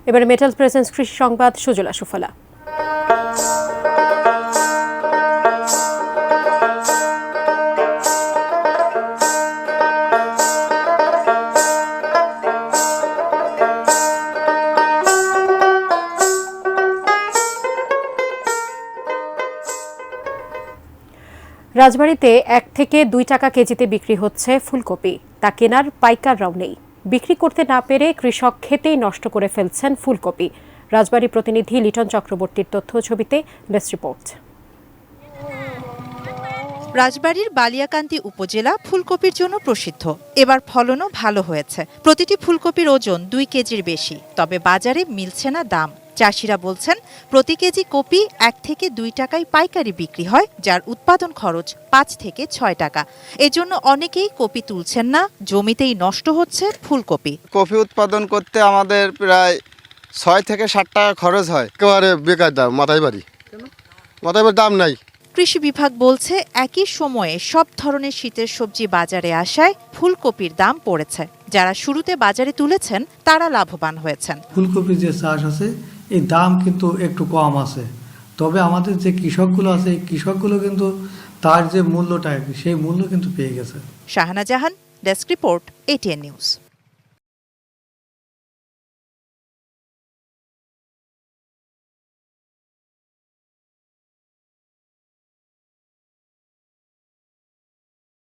এবারে metal presence কৃষি সংবাদ, সুজলা সুফলা। রাজবাড়ীতে 1 থেকে 2 টাকা কেজিতে বিক্রি হচ্ছে ফুলকপি। তা কেনার পাইকাররাও নেই। বিক্রি করতে না পেরে কৃষক খেতেই নষ্ট করে ফেলছেন ফুলকপি। রাজবাড়ী প্রতিনিধি লিটন চক্রবর্তীর তথ্য ছবিতে ডেস্ক রিপোর্ট। রাজবাড়ীর বালিয়াকান্দি উপজেলা ফুলকপির জন্য প্রসিদ্ধ। এবার ফলনও ভালো হয়েছে। প্রতিটি ফুলকপির ওজন 2 কেজির বেশি। তবে বাজারে মিলছে না দাম। চাষিরা বলছেন, প্রতি কেজি কপি 1 থেকে 2 টাকায় পাইকারি বিক্রি হয়, যার উৎপাদন খরচ 5 থেকে 6 টাকা। এজন্য অনেকেই কপি তুলছেন না, জমিতেই নষ্ট হচ্ছে ফুলকপি। কফি উৎপাদন করতে আমাদের প্রায় 6 থেকে 7 টাকা খরচ হয়। একেবারে বেকার দাম, মাথায় বাড়ি দাম নাই। কৃষি বিভাগ বলছে, একই সময়ে সব ধরনের শীতের সবজি বাজারে আসায় ফুলকপির দাম পড়েছে। যারা শুরুতে বাজারে তুলেছেন তারা লাভবান হয়েছেন। ফুলকপির যে চাষ আছে এই দাম কিন্তু একটু কম আছে, তবে আমাদের যে কৃষকগুলো আছে এই কৃষকগুলো কিন্তু তার যে মূল্যটা সেই মূল্য কিন্তু পেয়ে গেছে। শাহানা জাহান, ডেস্ক রিপোর্ট, ATN নিউজ।